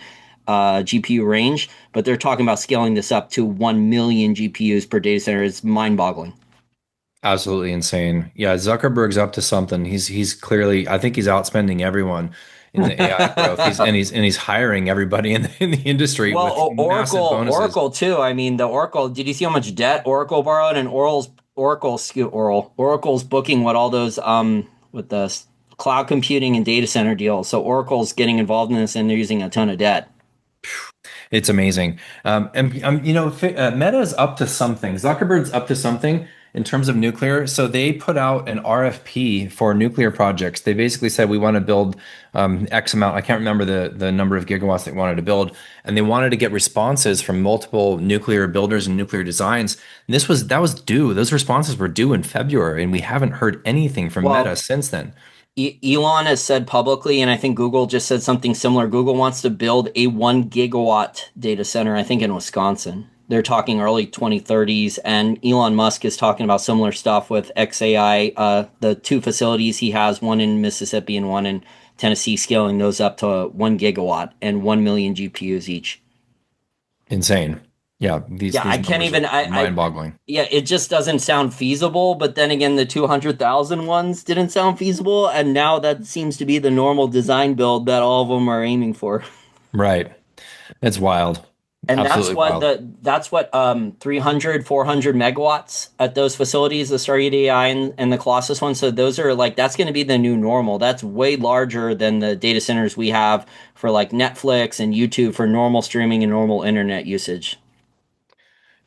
GPU range. But they're talking about scaling this up to 1 million GPUs per data center. It's mind-boggling. Absolutely insane. Yeah, Zuckerberg's up to something. He's clearly, I think he's outspending everyone in the AI growth. He's hiring everybody in the industry with Well, massive bonuses. Oracle too. I mean, the Oracle. Did you see how much debt Oracle borrowed? And Oracle's booking what all those with the cloud computing and data center deals. So Oracle's getting involved in this, and they're using a ton of debt. It's amazing. And Meta's up to something. Zuckerberg's up to something in terms of nuclear. So they put out an RFP for nuclear projects. They basically said we want to build X amount. I can't remember the number of gigawatts they wanted to build, and they wanted to get responses from multiple nuclear builders and nuclear designs. And that was due. Those responses were due in February, and we haven't heard anything from Meta Well, since then. Elon has said publicly, and I think Google just said something similar. Google wants to build a 1 gigawatt data center, I think in Wisconsin. They're talking early 2030s, and Elon Musk is talking about similar stuff with XAI. The two facilities he has, one in Mississippi and one in Tennessee, scaling those up to 1 gigawatt and 1 million GPUs each. Insane. Yeah, Yeah, I these can't numbers are even. mind-boggling. Yeah, it just doesn't sound feasible. But then again, the 200,000 ones didn't sound feasible, and now that seems to be the normal design build that all of them are aiming for. Right. It's wild. And Absolutely wild. that's what 300, 400 megawatts at those facilities, the Stargate AI and the Colossus one. So those are like, that's going to be the new normal. That's way larger than the data centers we have for like Netflix and YouTube for normal streaming and normal internet usage.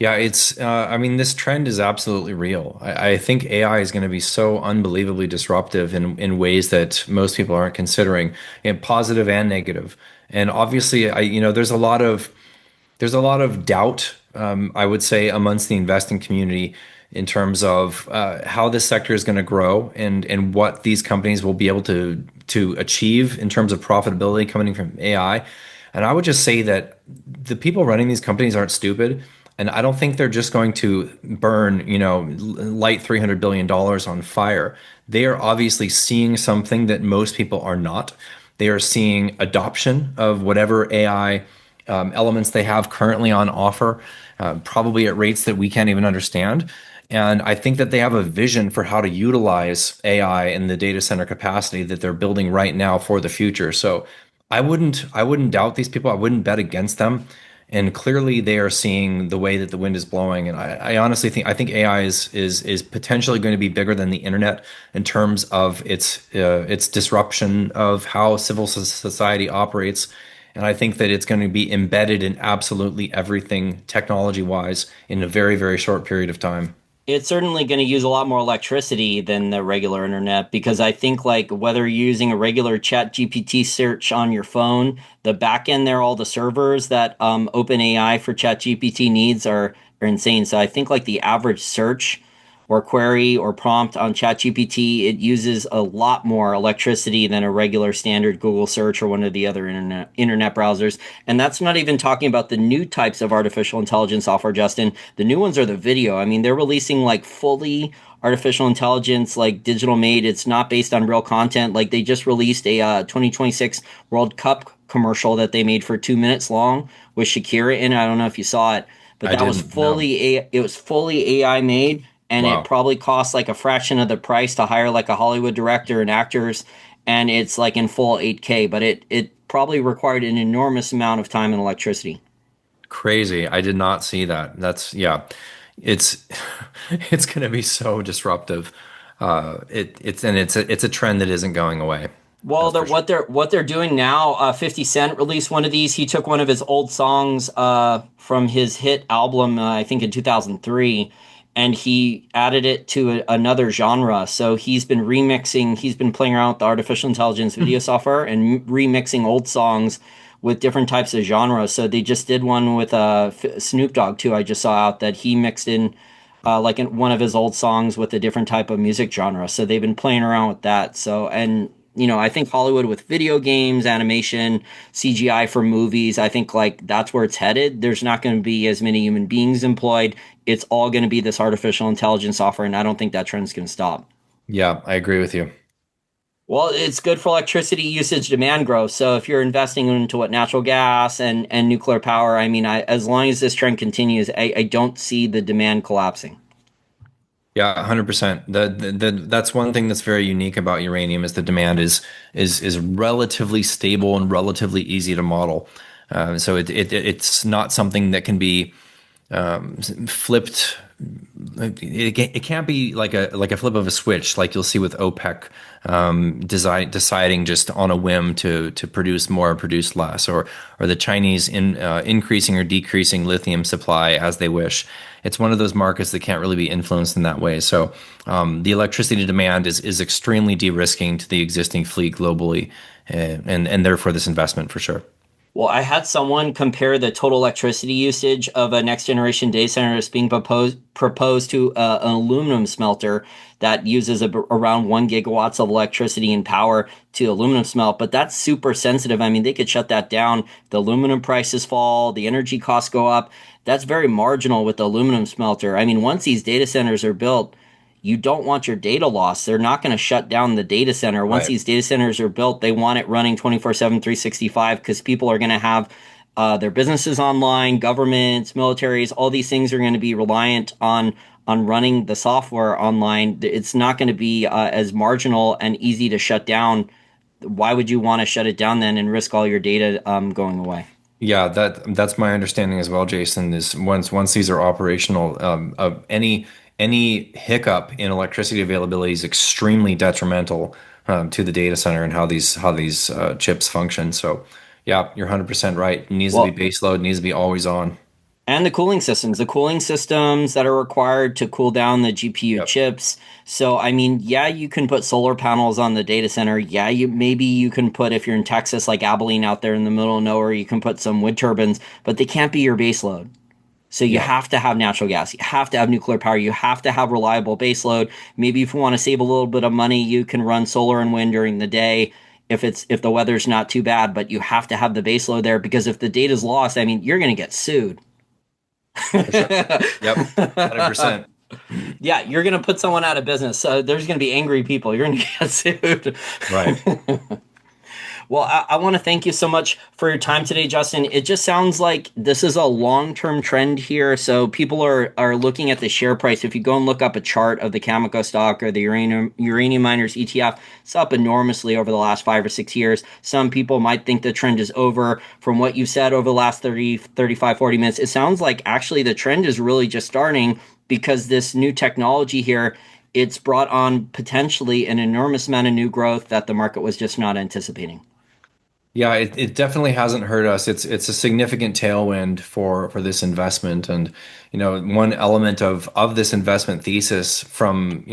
Yeah, I mean, this trend is absolutely real. I think AI is going to be so unbelievably disruptive in ways that most people aren't considering, and positive and negative. And obviously, there's a lot of doubt, I would say, amongst the investing community in terms of how this sector is going to grow and what these companies will be able to achieve in terms of profitability coming from AI. And I would just say that the people running these companies aren't stupid. And I don't think they're just going to burn, light $300 billion on fire. They are obviously seeing something that most people are not. They are seeing adoption of whatever AI elements they have currently on offer, probably at rates that we can't even understand. And I think that they have a vision for how to utilize AI in the data center capacity that they're building right now for the future. So I wouldn't doubt these people. I wouldn't bet against them. And clearly they are seeing the way that the wind is blowing. And I honestly think AI is potentially going to be bigger than the internet in terms of its disruption of how civil society operates. And I think that it's going to be embedded in absolutely everything technology wise in a very, very short period of time. It's certainly going to use a lot more electricity than the regular internet, because I think like whether you're using a regular chat GPT search on your phone, the back end there, all the servers that OpenAI for chat GPT needs are insane. So I think like the average search or query or prompt on ChatGPT, it uses a lot more electricity than a regular standard Google search or one of the other internet browsers. And that's not even talking about the new types of artificial intelligence software, Justin. The new ones are the video. I mean, they're releasing like fully artificial intelligence, like digital made. It's not based on real content. Like they just released a 2026 World Cup commercial that they made for 2 minutes long with Shakira in it. I don't know if you saw it, but I that was didn't know. it was fully AI made, and it Wow. probably cost like a fraction of the price to hire like a Hollywood director and actors, and it's like in full 8K, but it probably required an enormous amount of time and electricity. Crazy. I did not see that. That's yeah. It's it's going to be so disruptive. It's a trend that isn't going away. Well, That's for sure. what they're doing now. 50 Cent released one of these. He took one of his old songs from his hit album, I think in 2003, and he added it to another genre. So he's been remixing. He's been playing around with the artificial intelligence video software and remixing old songs with different types of genres. So they just did one with Snoop Dogg too. I just saw out that he mixed in like in one of his old songs with a different type of music genre. So they've been playing around with that. So, and I think Hollywood with video games, animation, CGI for movies, I think like that's where it's headed. There's not going to be as many human beings employed. It's all going to be this artificial intelligence software, and I don't think that trend's going to stop. Yeah, I agree with you. Well, it's good for electricity usage demand growth. So if you're investing into what natural gas and nuclear power, I mean, as long as this trend continues, I don't see the demand collapsing. Yeah, 100%. That's one thing that's very unique about uranium is the demand is relatively stable and relatively easy to model. So it's not something that can be flipped. It can't be like a flip of a switch, like you'll see with OPEC deciding just on a whim to produce more or produce less, or the Chinese increasing or decreasing lithium supply as they wish. It's one of those markets that can't really be influenced in that way. So the electricity demand is extremely de-risking to the existing fleet globally, and therefore this investment for sure. Well, I had someone compare the total electricity usage of a next generation data center that's being proposed to an aluminum smelter that uses around 1 gigawatts of electricity and power to aluminum smelt. But that's super sensitive. I mean, they could shut that down. The aluminum prices fall, the energy costs go up. That's very marginal with the aluminum smelter. I mean, once these data centers are built, you don't want your data lost. They're not going to shut down the data center. Once Right. these data centers are built, they want it running 24/7, 365 because people are going to have their businesses online, governments, militaries, all these things are going to be reliant on running the software online. It's not going to be as marginal and easy to shut down. Why would you want to shut it down then and risk all your data going away? Yeah, that's my understanding as well, Jason, is once these are operational, any hiccup in electricity availability is extremely detrimental to the data center and how these chips function. So, yeah, you're 100% right. It needs to be Well, base load, needs to be always on. and the cooling systems that are required to cool down the GPU Yep. chips. So, I mean, yeah, you can put solar panels on the data center. Yeah, maybe you can put, if you're in Texas, like Abilene out there in the middle of nowhere, you can put some wind turbines, but they can't be your base load. So you Yeah, have to have natural gas. You have to have nuclear power. You have to have reliable base load. Maybe if you want to save a little bit of money, you can run solar and wind during the day if the weather's not too bad, but you have to have the base load there because if the data's lost, I mean, you're going to get sued. for sure. Yep, 100%. Yeah, you're going to put someone out of business. So there's going to be angry people. You're going to get sued. Right. Well, I want to thank you so much for your time today, Justin. It just sounds like this is a long-term trend here. So people are looking at the share price. If you go and look up a chart of the Cameco stock or the uranium miners ETF, it's up enormously over the last 5 or 6 years. Some people might think the trend is over. From what you said over the last 30, 35, 40 minutes, it sounds like actually the trend is really just starting because this new technology here, it's brought on potentially an enormous amount of new growth that the market was just not anticipating. Yeah, it definitely hasn't hurt us. It's a significant tailwind for this investment. And one element of this investment thesis from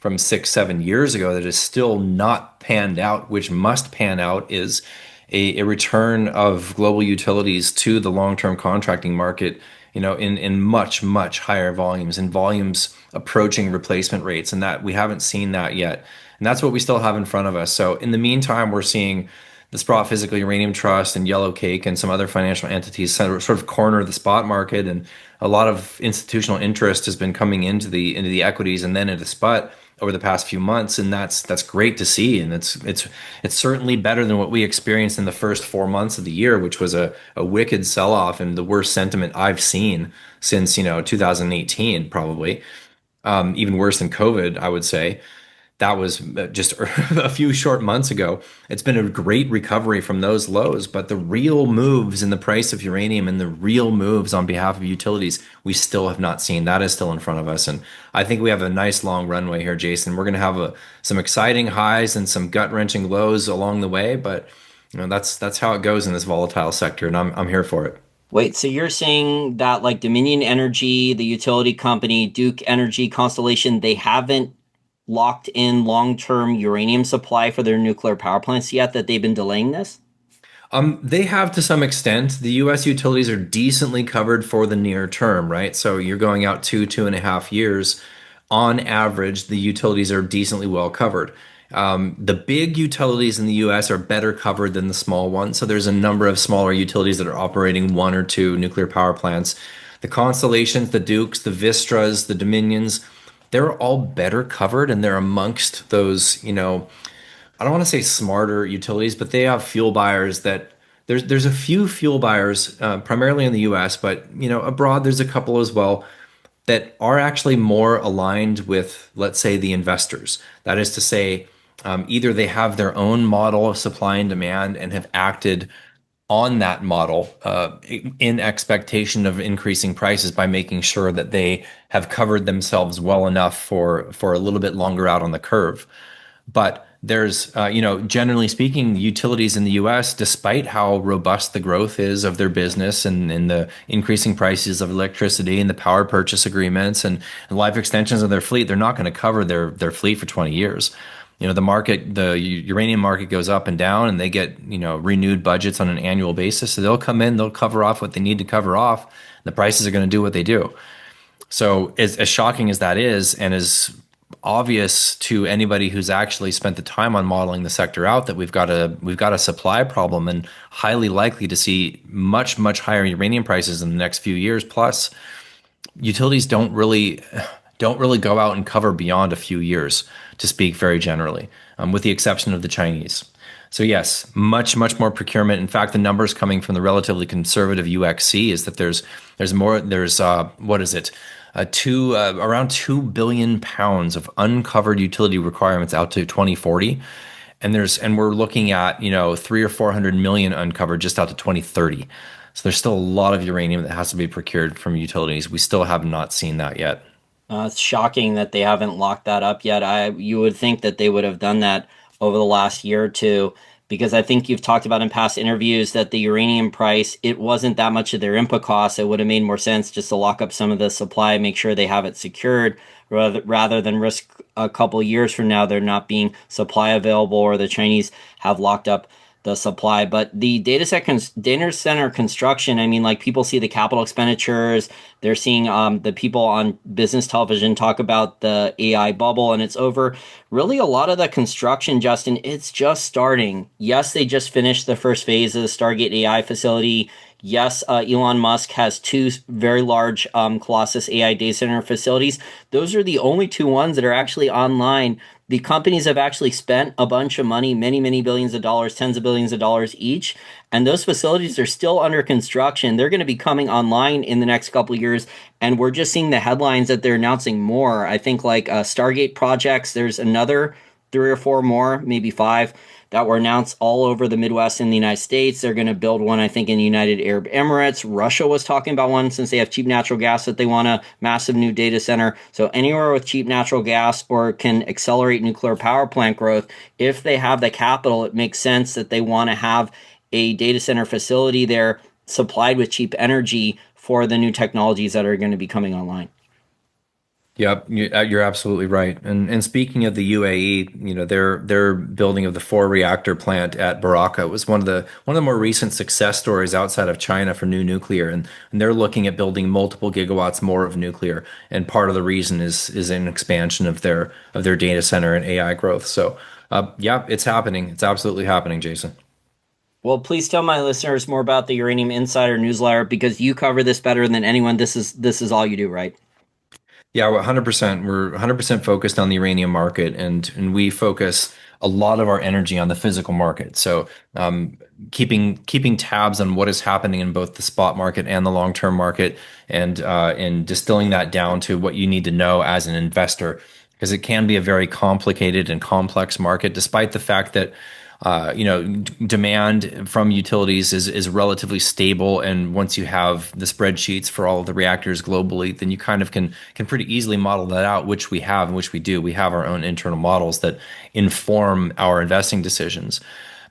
6, 7 years ago that is still not panned out, which must pan out, is a return of global utilities to the long-term contracting market in much higher volumes and volumes approaching replacement rates, and that we haven't seen that yet. And that's what we still have in front of us. So in the meantime, we're seeing the Sprott Physical Uranium Trust and Yellow Cake and some other financial entities sort of corner the spot market, and a lot of institutional interest has been coming into the equities and then into spot over the past few months, and that's great to see, and it's certainly better than what we experienced in the first 4 months of the year, which was a wicked sell-off and the worst sentiment I've seen since 2018 probably, even worse than COVID, I would say. That was just a few short months ago. It's been a great recovery from those lows, but the real moves in the price of uranium and the real moves on behalf of utilities, we still have not seen. That is still in front of us. And I think we have a nice long runway here, Jason. We're going to have some exciting highs and some gut-wrenching lows along the way, but that's how it goes in this volatile sector, and I'm here for it. Wait, so you're saying that like Dominion Energy, the utility company, Duke Energy, Constellation, they haven't locked in long-term uranium supply for their nuclear power plants yet, that they've been delaying this? They have to some extent. The U.S. utilities are decently covered for the near term, right? So you're going out 2.5 years. On average, the utilities are decently well covered. The big utilities in the U.S. are better covered than the small ones. So there's a number of smaller utilities that are operating one or two nuclear power plants. The Constellations, the Dukes, the Vistras, the Dominions, they're all better covered, and they're amongst those, I don't want to say smarter utilities, but they have fuel buyers that there's a few fuel buyers, primarily in the U.S., but abroad there's a couple as well that are actually more aligned with, let's say, the investors. That is to say, either they have their own model of supply and demand and have acted on that model in expectation of increasing prices by making sure that they have covered themselves well enough for a little bit longer out on the curve. But there's, generally speaking, utilities in the US, despite how robust the growth is of their business and the increasing prices of electricity and the power purchase agreements and life extensions of their fleet, they're not going to cover their fleet for 20 years. The uranium market goes up and down, and they get, renewed budgets on an annual basis. So they'll come in, they'll cover off what they need to cover off. The prices are going to do what they do. So as shocking as that is, and as obvious to anybody who's actually spent the time on modeling the sector out, that we've got a supply problem and highly likely to see much higher uranium prices in the next few years. Plus, utilities don't really go out and cover beyond a few years, to speak very generally, with the exception of the Chinese. So yes, much more procurement. In fact, the numbers coming from the relatively conservative UXC is that there's more. There's what is it? Around 2 billion pounds of uncovered utility requirements out to 2040, and we're looking at 300 or 400 million uncovered just out to 2030. So there's still a lot of uranium that has to be procured from utilities. We still have not seen that yet. It's shocking that they haven't locked that up yet. You would think that they would have done that over the last year or two, because I think you've talked about in past interviews that the uranium price, it wasn't that much of their input costs. It would have made more sense just to lock up some of the supply, make sure they have it secured, rather than risk a couple years from now there not being supply available, or the Chinese have locked up the supply. But the data center construction, I mean, like, people see the capital expenditures. They're seeing the people on business television talk about the AI bubble, and it's over. Really, a lot of the construction, Justin, it's just starting. Yes, they just finished the first phase of the Stargate AI facility. Yes, Elon Musk has two very large Colossus AI data center facilities. Those are the only two ones that are actually online. The companies have actually spent a bunch of money, many billions of dollars, tens of billions of dollars each, and those facilities are still under construction. They're going to be coming online in the next couple of years, and we're just seeing the headlines that they're announcing more. I think like Stargate projects, there's another three or four more, maybe five, that were announced all over the Midwest in the United States. They're going to build one, I think, in the United Arab Emirates. Russia was talking about one, since they have cheap natural gas, that they want a massive new data center. So anywhere with cheap natural gas or can accelerate nuclear power plant growth, if they have the capital, it makes sense that they want to have a data center facility there supplied with cheap energy for the new technologies that are going to be coming online. Yep, you're absolutely right. And speaking of the UAE, their building of the four reactor plant at Baraka was one of the more recent success stories outside of China for new nuclear, and they're looking at building multiple gigawatts more of nuclear. And part of the reason is an expansion of their data center and AI growth. So, yeah, it's happening. It's absolutely happening, Jason. Well, please tell my listeners more about the Uranium Insider newsletter because you cover this better than anyone. This is all you do, right? Yeah, we're 100%. We're 100% focused on the uranium market, and we focus a lot of our energy on the physical market. So, keeping tabs on what is happening in both the spot market and the long-term market, and distilling that down to what you need to know as an investor, because it can be a very complicated and complex market, despite the fact that demand from utilities is relatively stable, and once you have the spreadsheets for all of the reactors globally, then you kind of can pretty easily model that out, which we have and which we do. We have our own internal models that inform our investing decisions.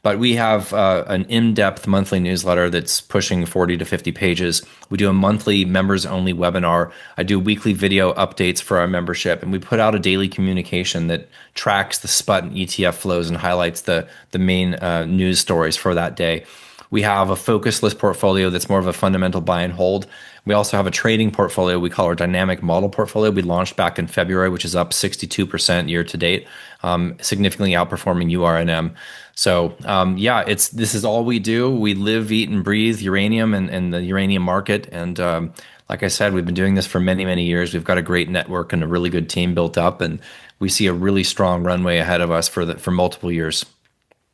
But we have an in-depth monthly newsletter that's pushing 40 to 50 pages. We do a monthly members-only webinar. I do weekly video updates for our membership, and we put out a daily communication that tracks the SPUT and ETF flows and highlights the main news stories for that day. We have a focus list portfolio that's more of a fundamental buy and hold. We also have a trading portfolio we call our dynamic model portfolio. We launched back in February, which is up 62% year to date, significantly outperforming URNM. So, yeah, this is all we do. We live, eat, and breathe uranium and the uranium market. And like I said, we've been doing this for many, many years. We've got a great network and a really good team built up, and we see a really strong runway ahead of us for multiple years.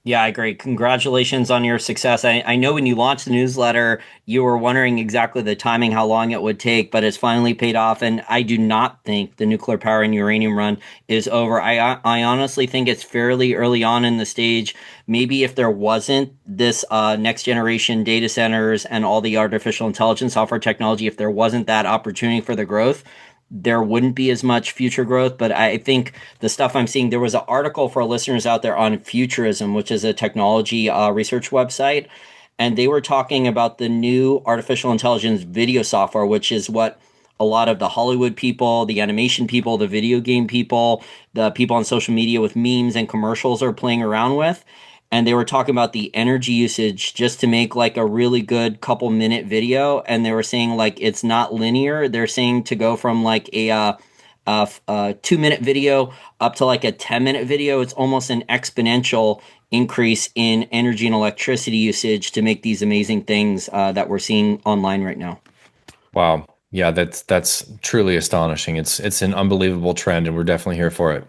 Yeah, I agree. Congratulations on your success. I know when you launched the newsletter, you were wondering exactly the timing, how long it would take, but it's finally paid off. And I do not think the nuclear power and uranium run is over. I honestly think it's fairly early on in the stage. Maybe if there wasn't this next generation data centers and all the artificial intelligence software technology, if there wasn't that opportunity for the growth, there wouldn't be as much future growth. But I think the stuff I'm seeing, there was an article for listeners out there on Futurism, which is a technology research website. And they were talking about the new artificial intelligence video software, which is what a lot of the Hollywood people, the animation people, the video game people, the people on social media with memes and commercials are playing around with. And they were talking about the energy usage just to make like a really good couple minute video. And they were saying like it's not linear. They're saying to go from like a 2 minute video up to like a 10 minute video, it's almost an exponential increase in energy and electricity usage to make these amazing things that we're seeing online right now. Wow. Yeah, that's truly astonishing. It's an unbelievable trend, and we're definitely here for it.